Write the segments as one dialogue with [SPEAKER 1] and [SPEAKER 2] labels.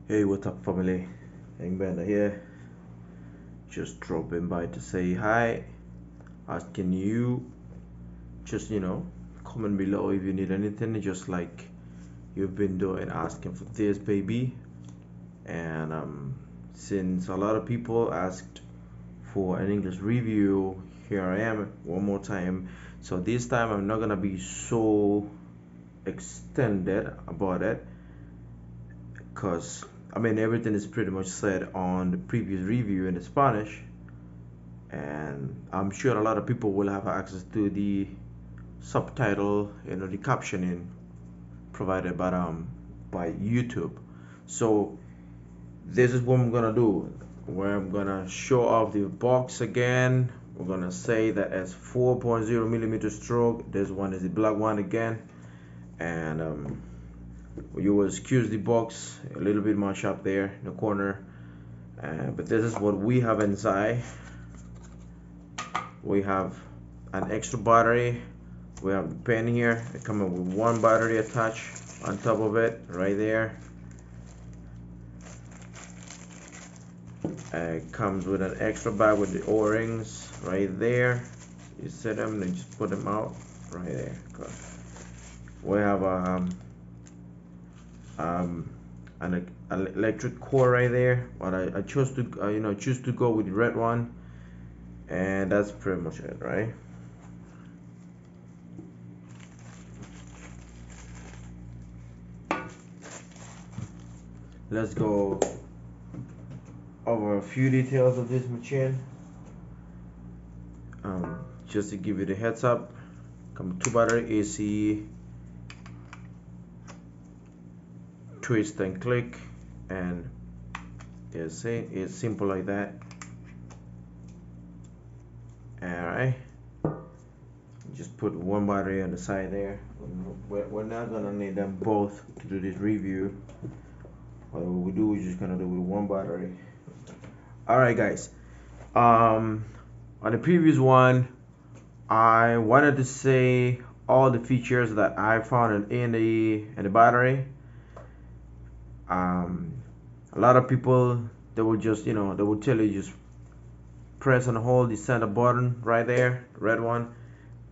[SPEAKER 1] Hey, what's up, family? Bender here. Just dropping by to say hi. Asking you, just comment below if you need anything, just like you've been doing, asking for this, baby. And since a lot of people asked for an English review, here I am one more time. So this time I'm not gonna be so extended about it, because I mean everything is pretty much said on the previous review in the Spanish, and I'm sure a lot of people will have access to the subtitle, the captioning provided by YouTube. So this is what I'm gonna do, where I'm gonna show off the box again. We're gonna say that as 4.0 millimeter stroke. This one is the black one again, and you will excuse the box a little bit much up there in the corner, but this is what we have inside. We have an extra battery. We have the pen here. It comes with one battery attached on top of it right there. It comes with an extra bag with the O-rings right there. You set them and just put them out right there. Good. We have an electric cord right there, but I chose to choose to go with the red one, and that's pretty much it, right? Let's go over a few details of this machine. Just to give you the heads up, come with 2 battery AC, twist and click, and it's simple like that. Alright, just put one battery on the side there. We're not gonna need them both to do this review. What we do is just gonna do with one battery. Alright, guys, on the previous one I wanted to say all the features that I found in the battery. A lot of people, they will just they will tell you just press and hold the center button right there, red one,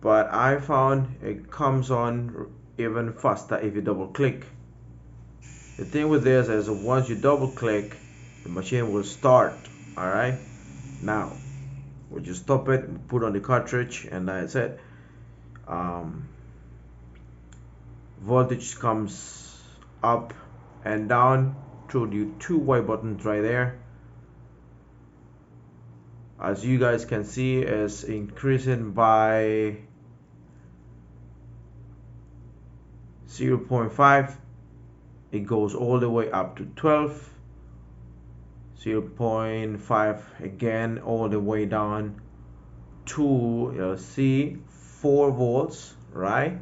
[SPEAKER 1] but I found it comes on even faster if you double click. The thing with this is once you double click, the machine will start. Alright, now we'll just stop it, put on the cartridge, and that's it. Voltage comes up and down through the 2 white buttons right there. As you guys can see, is increasing by 0.5. It goes all the way up to 12. 0.5 again, all the way down to, you'll see, 4 volts, right?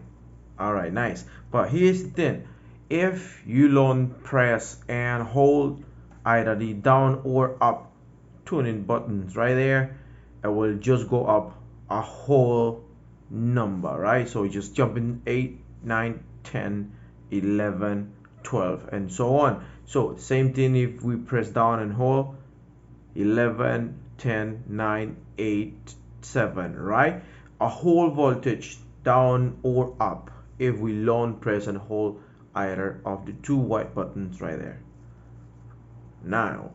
[SPEAKER 1] Alright, nice. But here's the thing, if you long press and hold either the down or up tuning buttons right there, it will just go up a whole number, right? So just jump in 8, 9, 10, 11, 12, and so on. So same thing if we press down and hold 11, 10, 9, 8, 7, right? A whole voltage down or up if we long press and hold either of the 2 white buttons right there. Now,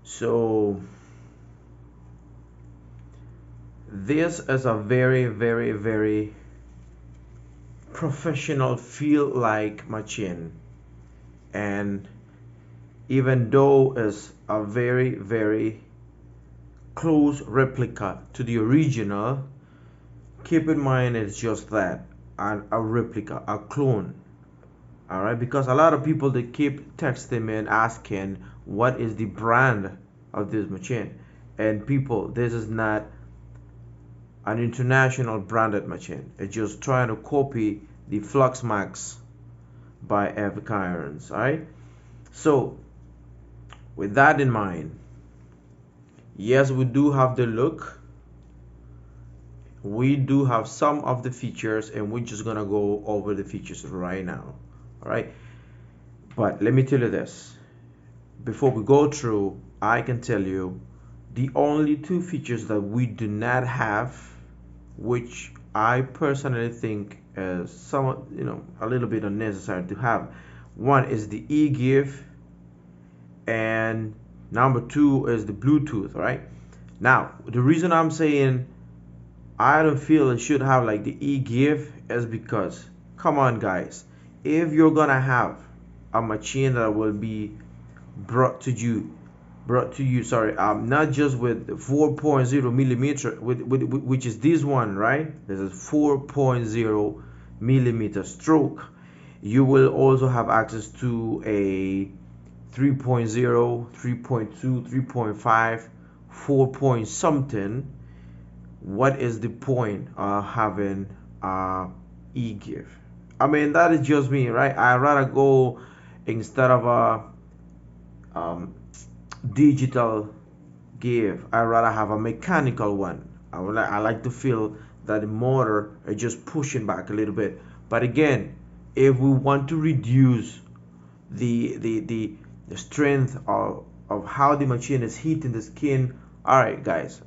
[SPEAKER 1] so this is a very, very, very professional feel like machine, and even though it's a very, very close replica to the original, keep in mind it's just that, a replica, a clone. Alright, because a lot of people, they keep texting me and asking what is the brand of this machine, and people, this is not an international branded machine. It's just trying to copy the Flux Max by Epic Irons. Alright, so with that in mind, yes, we do have the look, we do have some of the features, and we're just gonna go over the features right now. Alright, but let me tell you this, before we go through, I can tell you the only two features that we do not have, which I personally think is somewhat, a little bit unnecessary to have. One is the e-give, and number two is the Bluetooth, right? Now, the reason I'm saying I don't feel it should have like the e-give is because, come on guys, if you're gonna have a machine that will be brought to you, sorry, not just with 4.0 millimeter, which is this one, right? This is 4.0 millimeter stroke. You will also have access to a 3.0, 3.2, 3.5, 4 point something. What is the point of having e-give? I mean, that is just me, right? I'd rather go, instead of a digital give, I'd rather have a mechanical one. I like to feel that the motor is just pushing back a little bit. But again, if we want to reduce the strength of how the machine is hitting the skin, all right guys,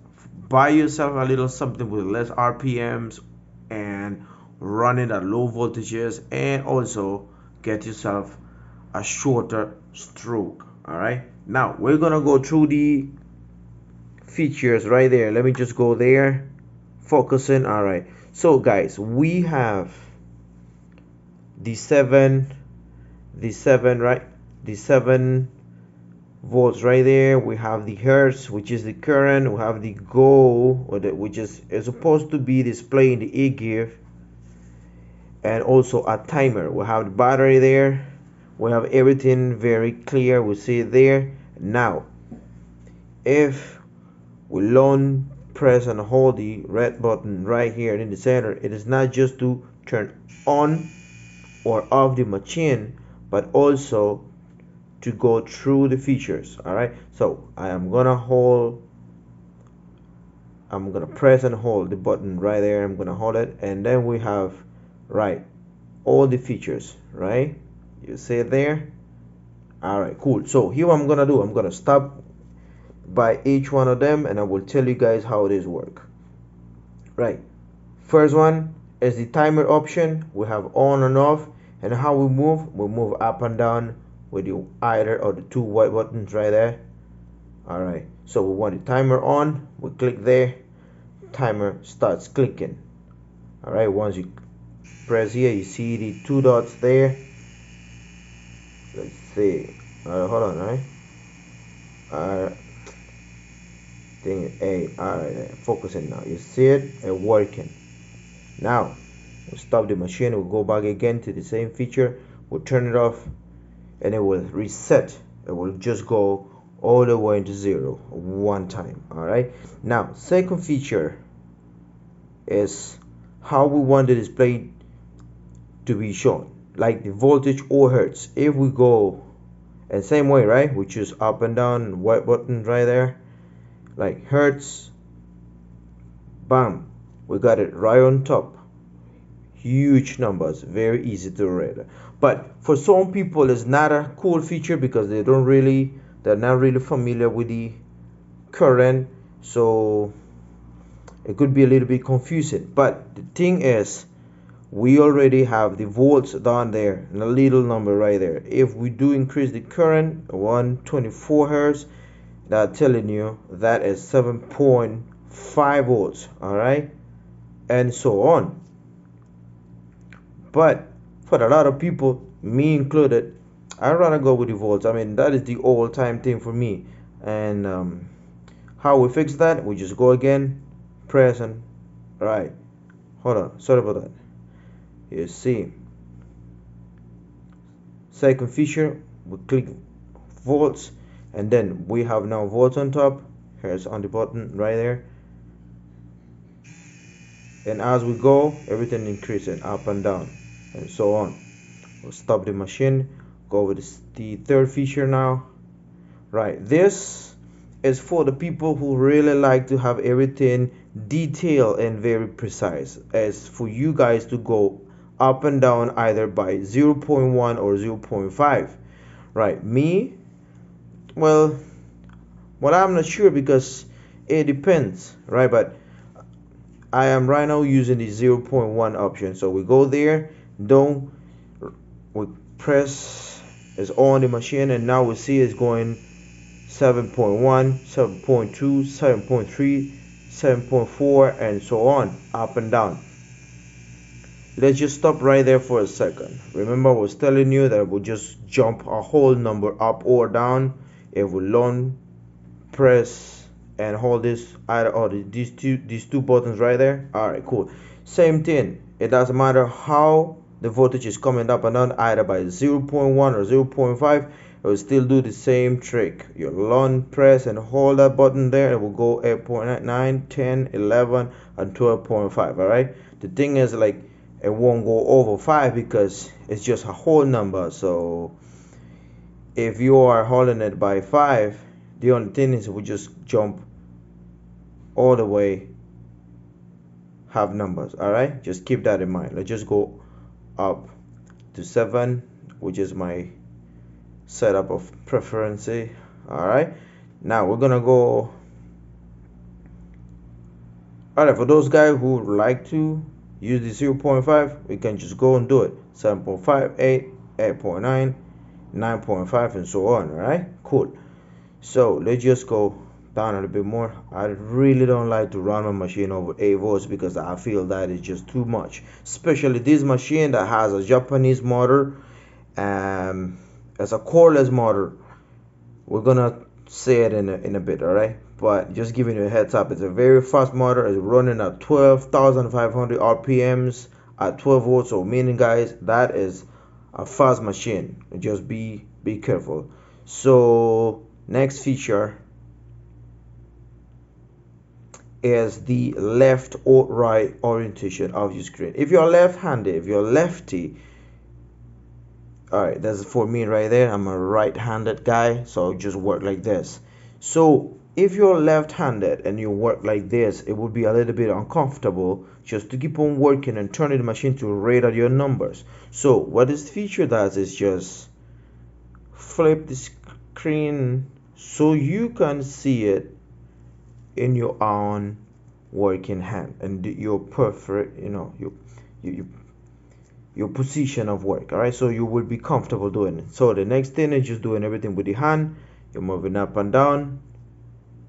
[SPEAKER 1] buy yourself a little something with less RPMs and run it at low voltages, and also get yourself a shorter stroke. All right, now we're gonna go through the features right there. Let me just go there, focusing. All right, so guys, we have the 7 right, the 7 volts right there. We have the hertz, which is the current. We have the go, which is supposed to be displaying the e-give, and also a timer. We have the battery there. We have everything very clear. We see it there. Now, if we long press and hold the red button right here in the center, it is not just to turn on or off the machine, but also to go through the features. All right, so I'm gonna press and hold the button right there. I'm gonna hold it, and then we have, right, all the features, right? You see it there. All right, cool. So here I'm gonna do, I'm gonna stop by each one of them, and I will tell you guys how it is work. Right, first one is the timer option. We have on and off, and how we move up and down with the either of the two white buttons right there. All right, so we want the timer on, we click there, timer starts clicking. All right, once you press here, you see the 2 dots there. Let's see. Hold on, all right. Thing A. All right, focusing now. You see it working. Now we'll stop the machine. We'll go back again to the same feature. We'll turn it off, and it will reset. It will just go all the way into 0 one time. All right. Now, second feature is how we want the display to be shown, like the voltage or hertz. If we go, and same way, right, we choose up and down, white button right there, like hertz, bam, we got it right on top. Huge numbers, very easy to read. But for some people, it's not a cool feature because they're not really familiar with the current, so it could be a little bit confusing. But the thing is, we already have the volts down there and a little number right there. If we do increase the current 124 hertz, that's telling you that is 7.5 volts. All right, and so on. But for a lot of people, me included, I'd rather go with the volts. I mean, that is the all-time thing for me. And how we fix that, we just go again, press, and right, hold on, sorry about that. You see, second feature, we click volts, and then we have now volts on top, here's on the button right there, and as we go, everything increasing up and down and so on. We'll stop the machine, go with the third feature now. Right, this is for the people who really like to have everything detailed and very precise, as for you guys to go up and down either by 0.1 or 0.5. Right, me, well, I'm not sure because it depends, right? But I am right now using the 0.1 option. So we go there, don't we press is on the machine, and now we see it's going 7.1, 7.2, 7.3, 7.4, and so on, up and down. Let's just stop right there for a second. Remember, I was telling you that we'll just jump a whole number up or down if we long press and hold this either or these two buttons right there. All right, cool. Same thing. It doesn't matter how the voltage is coming up and down, either by 0.1 or 0.5. It will still do the same trick. You long press and hold that button there. It will go 8.9, 10, 11, and 12.5. All right. The thing is, like, it won't go over 5 because it's just a whole number. So if you are holding it by 5, the only thing is we just jump all the way half numbers. All right, just keep that in mind. Let's just go up to 7, which is my setup of preference. All right, now we're gonna go. All right, for those guys who would like to use the 0.5, we can just go and do it. 7.5, 8, 8.9, 9.5, and so on. All right, cool. So let's just go down a little bit more. I really don't like to run my machine over 8 volts because I feel that is just too much, especially this machine that has a Japanese motor. As a cordless motor, we're gonna say it in a bit, all right? But just giving you a heads up, it's a very fast motor. It's running at 12,500 rpms at 12 volts. So meaning, guys, that is a fast machine. Just be careful. So next feature is the left or right orientation of your screen. If you're left-handed, if you're lefty, all right, that's for me right there. I'm a right-handed guy, so I'll just work like this. So if you're left-handed and you work like this, it would be a little bit uncomfortable just to keep on working and turning the machine to read out your numbers. So what this feature does is just flip the screen so you can see it in your own working hand and your perfect, your position of work. All right, so you will be comfortable doing it. So the next thing is just doing everything with the hand. You're moving up and down,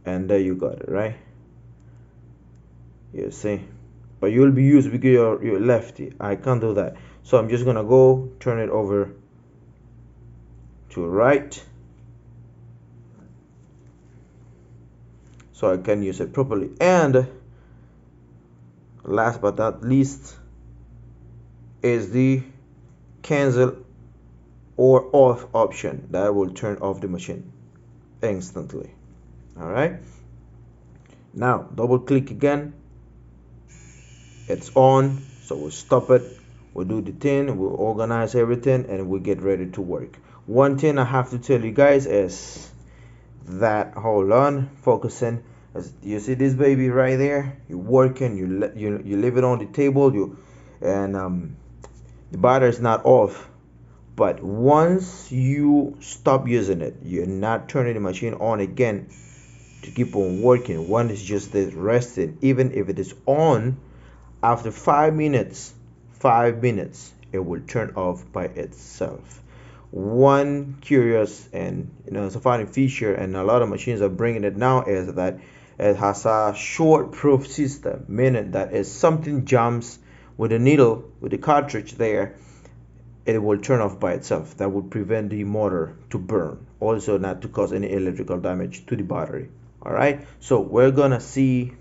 [SPEAKER 1] and there you got it, right? You see, but you'll be used because you're lefty. I can't do that, so I'm just gonna go turn it over to right so I can use it properly. And last but not least is the cancel or off option that will turn off the machine instantly. All right, now double click again, it's on, so we'll stop it, we'll do the thing, we'll organize everything, and we'll get ready to work. One thing I have to tell you guys is that, hold on, focusing, as you see this baby right there, you're working, you leave it on the table, the battery is not off, but once you stop using it, you're not turning the machine on again to keep on working. One is just resting. Even if it is on, after 5 minutes, it will turn off by itself. One curious and it's a funny feature, and a lot of machines are bringing it now, is that it has a short proof system, meaning that if something jams with the needle, with the cartridge there, it will turn off by itself. That would prevent the motor to burn, also not to cause any electrical damage to the battery. All right, so we're gonna see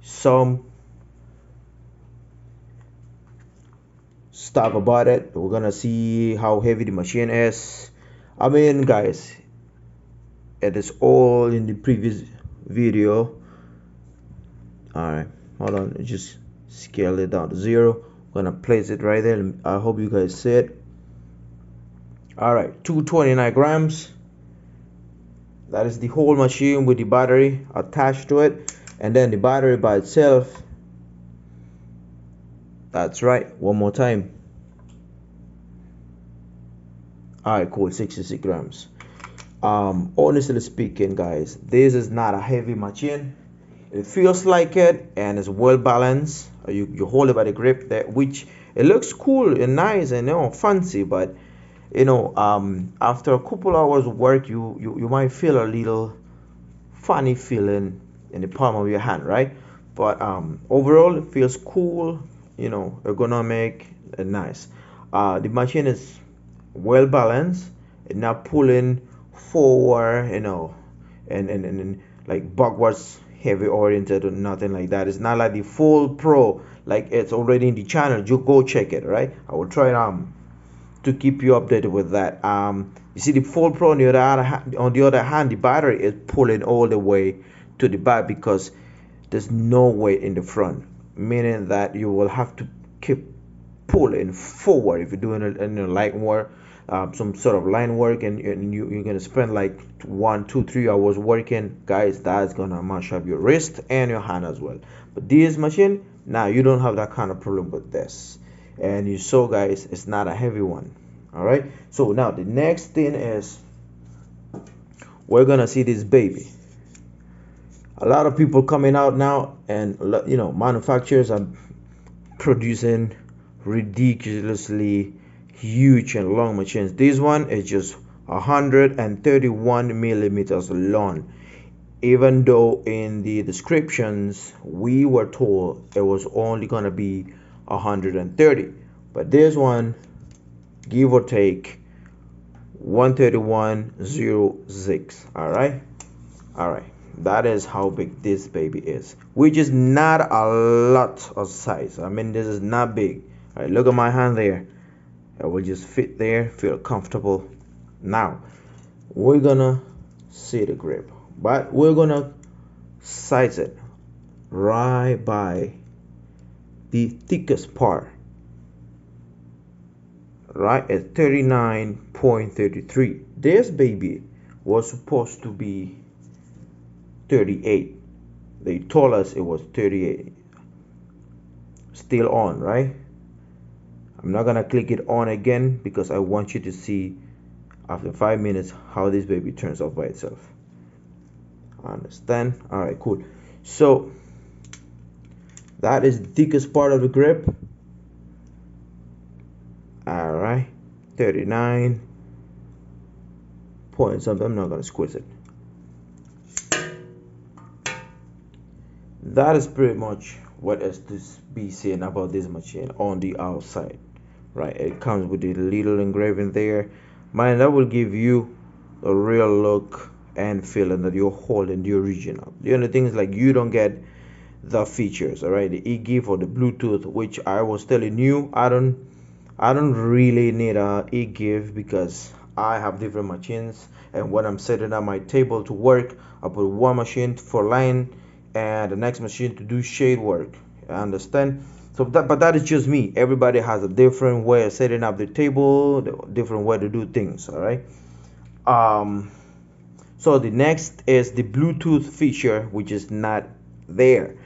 [SPEAKER 1] some stuff about it. We're gonna see how heavy the machine is. I mean, guys, it is all in the previous video. All right, hold on, just scale it down to 0. I'm gonna place it right there. I hope you guys see it. All right, 229 grams. That is the whole machine with the battery attached to it, and then the battery by itself. That's right, one more time. All right, cool, 66 grams. Honestly speaking, guys, this is not a heavy machine. It feels like it, and it's well balanced. You hold it by the grip there, which it looks cool and nice and fancy, but after a couple hours of work, you might feel a little funny feeling in the palm of your hand, right? But overall, it feels cool, ergonomic and nice. The machine is well balanced. It's not pulling forward, and like backwards heavy oriented or nothing like that. It's not like the full pro, like it's already in the channel. You go check it, right? I will try to keep you updated with that. You see the full pro on the other hand, the battery is pulling all the way to the back because there's no weight in the front, meaning that you will have to keep pulling forward if you're doing a light work, some sort of line work, and you're gonna spend like 1 2 3 hours working, guys. That's gonna mash up your wrist and your hand as well. But this machine, now you don't have that kind of problem with this, and you saw, guys, it's not a heavy one. All right, so now the next thing is we're gonna see this baby. A lot of people coming out now, and manufacturers are producing ridiculously huge and long machines. This one is just 131 millimeters long, even though in the descriptions we were told it was only gonna be 130, but this one, give or take, 131.06. All right, that is how big this baby is, which is not a lot of size. I mean, this is not big. All right, look at my hand there. It will just fit there, feel comfortable. Now we're gonna see the grip, but we're gonna size it right by the thickest part, right at 39.33. This baby was supposed to be 38. They told us it was 38. Still on, right? I'm not gonna click it on again because I want you to see after 5 minutes how this baby turns off by itself. Understand? All right, cool. So that is the thickest part of the grip. All right, 39 point something. I'm not gonna squeeze it. That is pretty much what is to be saying about this machine on the outside, right? It comes with a little engraving there, man. That will give you a real look and feeling that you're holding the original. The only thing is, like, you don't get the features, all right? The e-give or the Bluetooth, which I was telling you, I don't really need a e-give because I have different machines, and when I'm setting up my table to work, I put one machine for line and the next machine to do shade work. I understand. So but that is just me. Everybody has a different way of setting up the table, different way to do things. All right. So the next is the Bluetooth feature, which is not there,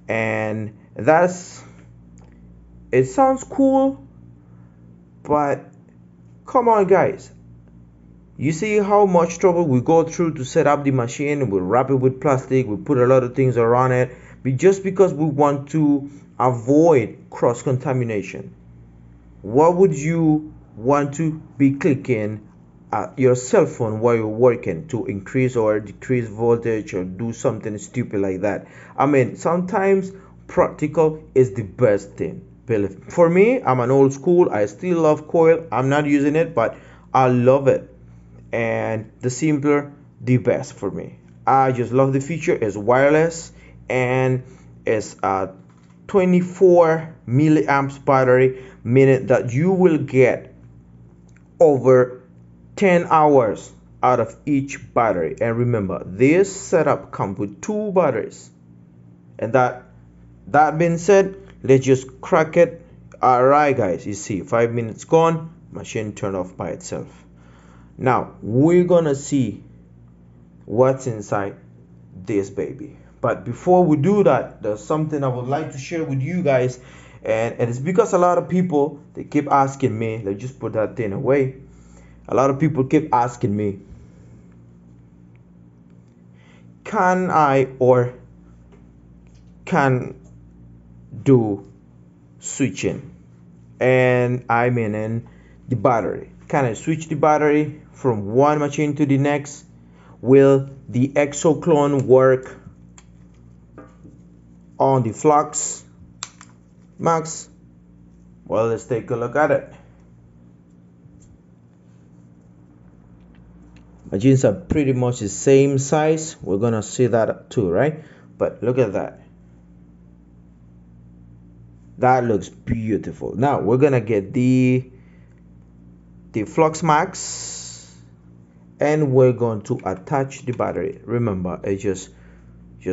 [SPEAKER 1] and it sounds cool, but come on, guys. You see how much trouble we go through to set up the machine. We wrap it with plastic, we put a lot of things around it, just because we want to avoid cross-contamination. What would you want to be clicking at your cell phone while you're working to increase or decrease voltage or do something stupid like that? I mean, sometimes practical is the best thing. For me, I'm an old school. I still love coil. I'm not using it, but I love it. And the simpler, the best for me. I just love the feature. It's wireless and it's a 24 milliamps battery, meaning that you will get over 10 hours out of each battery. And remember, this setup comes with 2 batteries. And that being said, let's just crack it. All right, guys, you see 5 minutes gone, machine turned off by itself. Now we're gonna see what's inside this baby, but before we do that, there's something I would like to share with you guys, and it's because a lot of people, they keep asking me, let's just put that thing away. A lot of people keep asking me, can I or can do switching? And I mean in the battery. Can I switch the battery from one machine to the next? Will the Exo clone work on the Flux Max? Well, let's take a look at it. Machines are pretty much the same size. We're gonna see that too, right? But look at that. That looks beautiful. Now we're gonna get the Flux Max, and we're going to attach the battery. Remember, it's just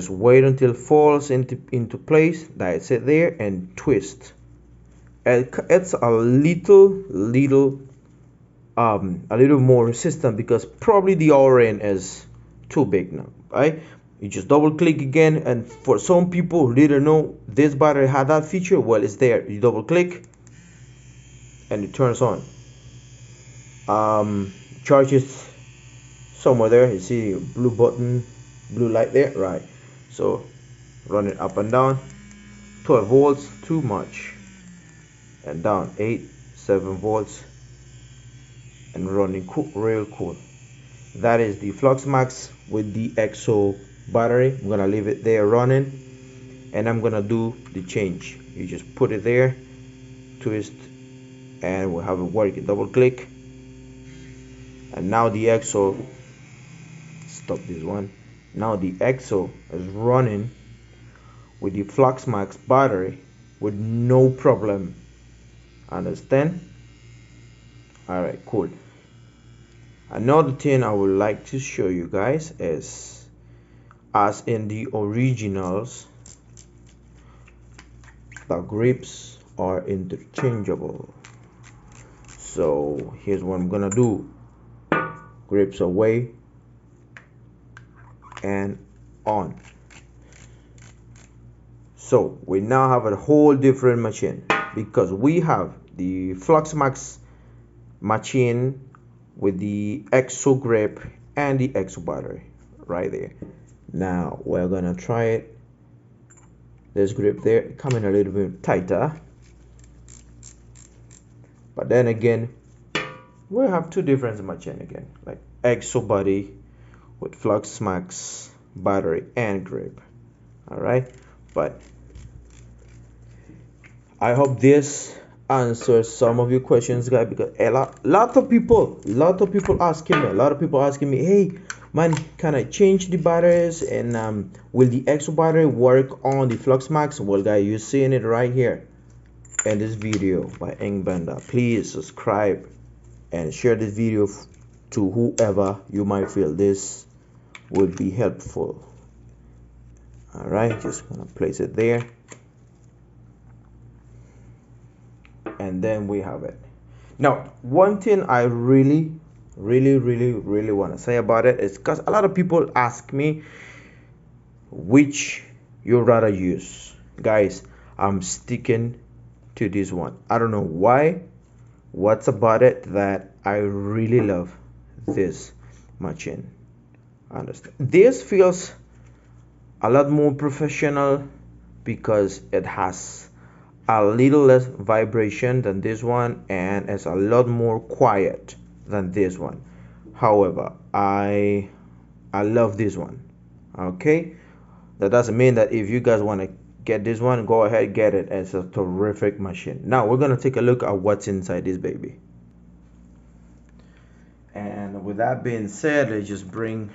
[SPEAKER 1] wait until it falls into place. That's it there, and twist. It's a little more resistant because probably the O-ring is too big now, right? You just double click again, and for some people who didn't know this battery had that feature, well, it's there. You double click and it turns on. Charges somewhere there. You see blue button, blue light there, right? So run it up and down. 12 volts, too much, and down 7 volts, and running real cool. That is the Flux Max with the Exo battery. I'm gonna leave it there running, and I'm gonna do the change. You just put it there, twist, and we'll have it working. Double click, and now the Exo, stop this one. Now the Exo is running with the Flux Max battery with no problem. Understand? Alright, cool. Another thing I would like to show you guys is, as in the originals, the grips are interchangeable. So here's what I'm gonna do. Grips away and on. So we now have a whole different machine because we have the Flux Max machine with the Exo grip and the Exo battery right there. Now we're gonna try it. This grip there coming a little bit tighter, but then again we have two different machine again, like Exo body with Flux Max battery and grip. All right, but I hope this answers some of your questions, guys, because a lot of people asking me, hey man, can I change the batteries, and will the Exo battery work on the Flux Max? Well guys, you're seeing it right here in this video by Ingbender. Please subscribe and share this video to whoever you might feel this would be helpful. All right, just gonna place it there, and then we have it. Now one thing I really want to say about it is, because a lot of people ask me which you'd rather use. Guys, I'm sticking to this one. I don't know why, what's about it that I really love this machine. Understand, this feels a lot more professional because it has a little less vibration than this one, and it's a lot more quiet than this one. However, I love this one. Okay, that doesn't mean that if you guys want to get this one, go ahead, get it. It's a terrific machine. Now we're gonna take a look at what's inside this baby. And with that being said, let's just bring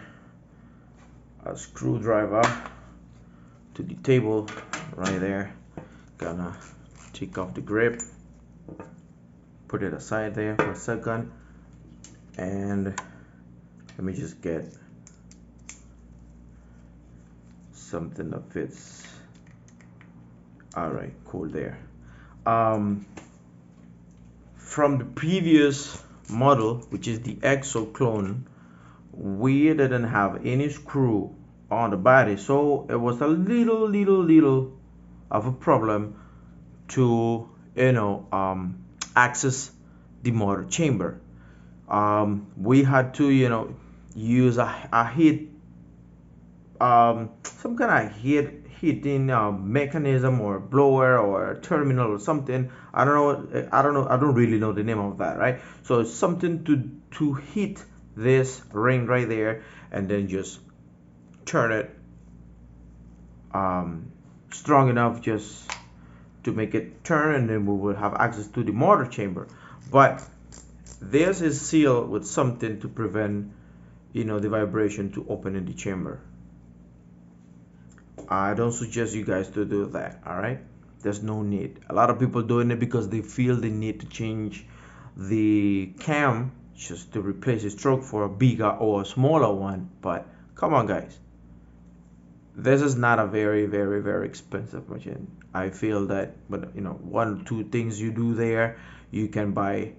[SPEAKER 1] a screwdriver to the table right there. Gonna take off the grip, put it aside there for a second, and let me just get something that fits. All right, cool there. From the previous model, which is the Exo clone, we didn't have any screw on the body, so it was a little of a problem to access the motor chamber. We had to use a heat some kind of heating mechanism or blower or terminal or something. I don't know. I don't really know the name of that, right? So it's something to heat this ring right there, and then just turn it strong enough just to make it turn, and then we will have access to the motor chamber. But this is sealed with something to prevent, you know, the vibration to open in the chamber. I don't suggest you guys to do that. All right, there's no need. A lot of people doing it because they feel the need to change the cam just to replace a stroke for a bigger or a smaller one. But come on, guys, this is not a very expensive machine. I feel that, but you know, 1 2 things you do there, you can buy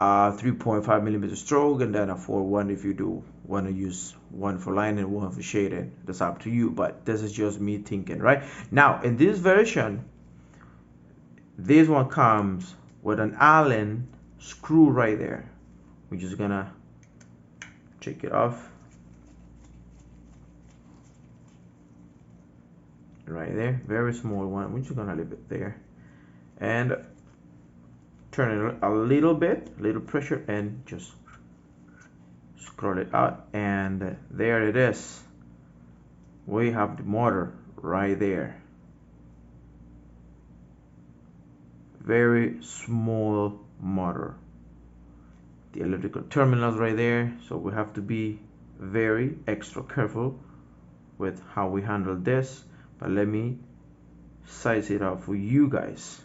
[SPEAKER 1] a 3.5 millimeter stroke and then a 4-1 if you do want to use one for line and one for shading. That's up to you, but this is just me thinking. Right now, in this version, this one comes with an Allen screw right there. We're just gonna take it off right there, very small one. We're just gonna leave it there and turn it a little bit, little pressure, and just scroll it out, and there it is. We have the motor right there. Very small motor. The electrical terminals right there, so we have to be very extra careful with how we handle this. But let me size it out for you guys.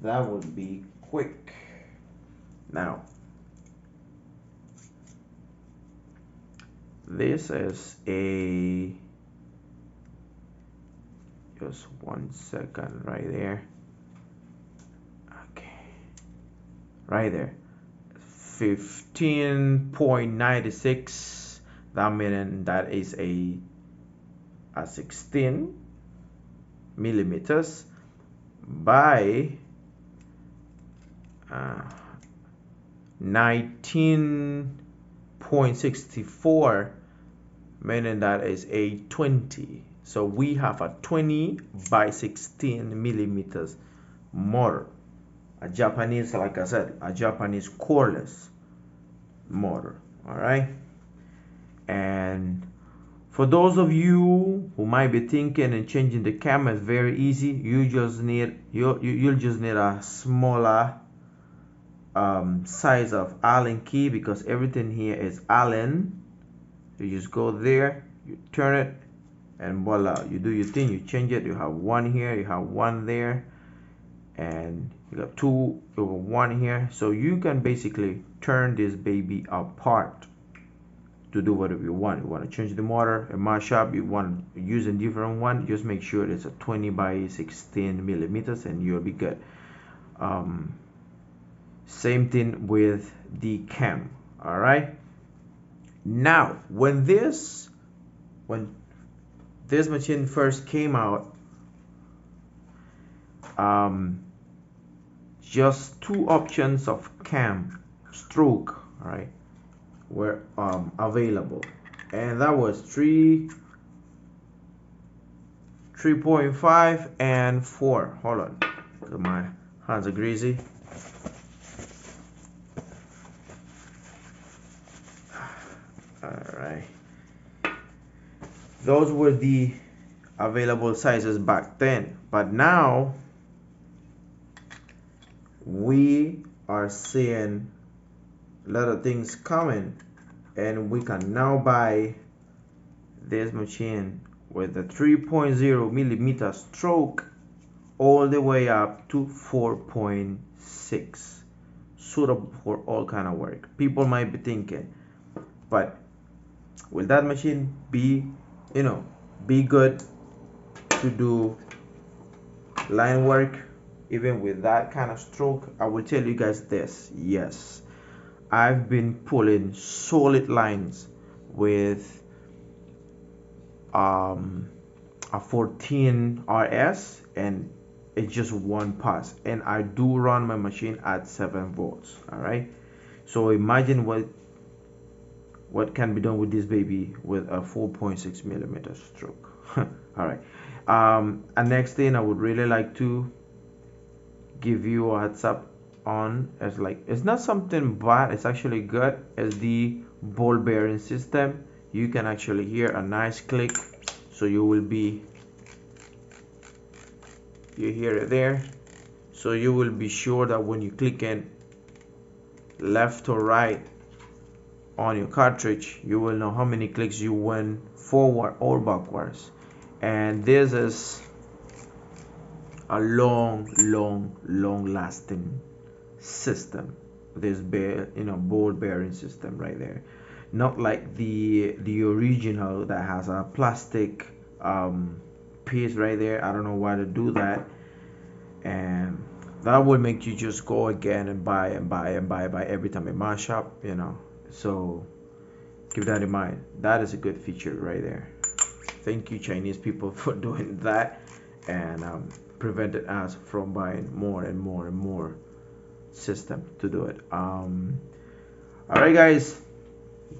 [SPEAKER 1] That would be quick. Now, this is a, just 1 second right there. Okay, right there, 15.96. that means that is a 16 millimeters by 19.64, meaning that is a 20. So we have a 20 by 16 millimeters motor, a Japanese, like I said, a Japanese cordless motor. All right, and for those of you who might be thinking and changing the camera is very easy, you just need you'll just need a smaller size of Allen key, because everything here is Allen. You just go there, you turn it, and voila, you do your thing, you change it. You have one here, you have one there, and you got two over one here. So you can basically turn this baby apart to do whatever you want. You want to change the motor, a mashup, you want to use a different one, just make sure it's a 20 by 16 millimeters and you'll be good. Same thing with the cam. All right, now when this machine first came out, just 2 options of cam stroke, all right, were available, and that was 3.5 and 4. Hold on, because my hands are greasy. All right, those were the available sizes back then, but now we are seeing a lot of things coming, and we can now buy this machine with a 3.0 millimeter stroke all the way up to 4.6, suitable for all kind of work. People might be thinking, but will that machine be, be good to do line work even with that kind of stroke? I will tell you guys this: yes, I've been pulling solid lines with a 14 RS, and it's just one pass, and I do run my machine at 7 volts. All right, so imagine what can be done with this baby with a 4.6 millimeter stroke. All right. And next thing I would really like to give you a heads up on is, like, it's not something bad, it's actually good, is the ball bearing system. You can actually hear a nice click, so you hear it there, so you will be sure that when you click in left or right on your cartridge, you will know how many clicks you went forward or backwards. And this is a long lasting system, this ball bearing system right there, not like the original that has a plastic piece right there. I don't know why to do that, and that would make you just go again and buy every time it mash up, so keep that in mind. That is a good feature right there. Thank you, Chinese people, for doing that, and prevented us from buying more and more system to do it. All right, guys,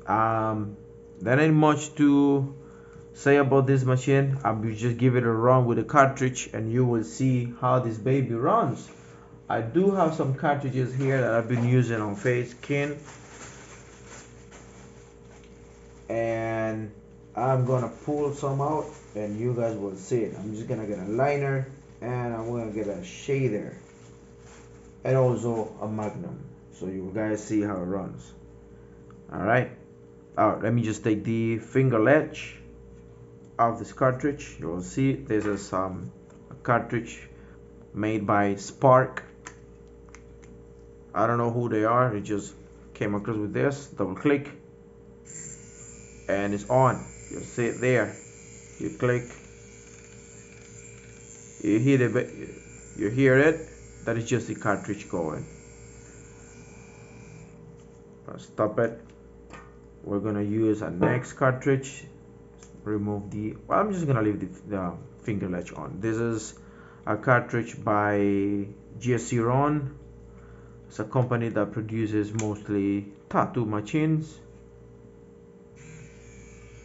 [SPEAKER 1] there ain't much to say about this machine. I will just give it a run with a cartridge and you will see how this baby runs. I do have some cartridges here that I've been using on face skin, and I'm gonna pull some out and you guys will see it. I'm just gonna get a liner and I'm gonna get a shader and also a magnum, so you guys see how it runs. All right, let me just take the finger ledge of this cartridge. You will see this is a cartridge made by Spark. I don't know who they are, it just came across with this. Double click and it's on. You'll see it there. You click, you hear it. That is just the cartridge going. I'll stop it. We're gonna use a next cartridge. Remove well, I'm just gonna leave the finger ledge on. This is a cartridge by GSC Ron. It's a company that produces mostly tattoo machines.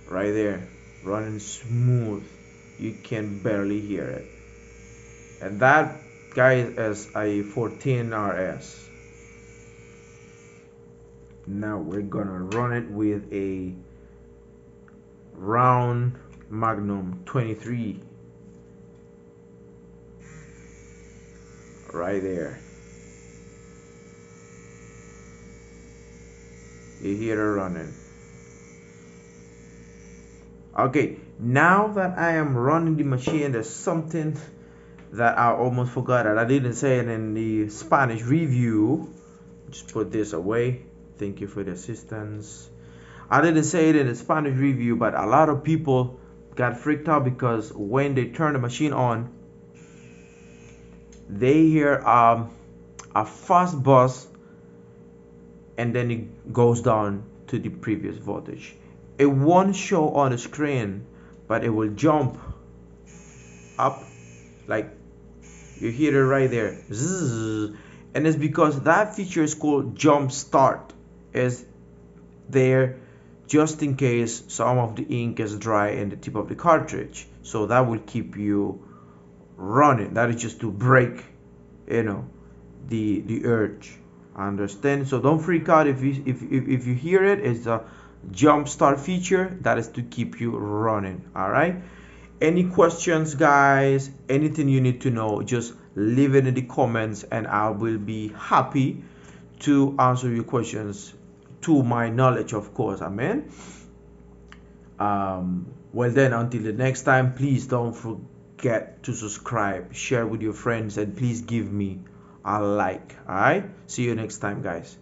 [SPEAKER 1] Right there, running smooth, you can barely hear it. And that, guys, is a 14RS. Now we're gonna run it with a round Magnum 23 right there. You hear it running. Okay, now that I am running the machine, there's something that I almost forgot, and I didn't say it in the Spanish review. Just put this away. Thank you for the assistance. I didn't say it in the Spanish review, but a lot of people got freaked out because when they turn the machine on, they hear a fast buzz and then it goes down to the previous voltage. It won't show on the screen, but it will jump up, like you hear it right there. Zzz. And it's because that feature is called jump start. Is there just in case some of the ink is dry in the tip of the cartridge, so that will keep you running. That is just to break, the urge. Understand? So don't freak out if you hear it. It's a jump start feature that is to keep you running. All right, any questions, guys? Anything you need to know, just leave it in the comments and I will be happy to answer your questions to my knowledge, of course. Amen. Well then, until the next time, please don't forget to subscribe, share with your friends, and please give me a like. All right, see you next time, guys.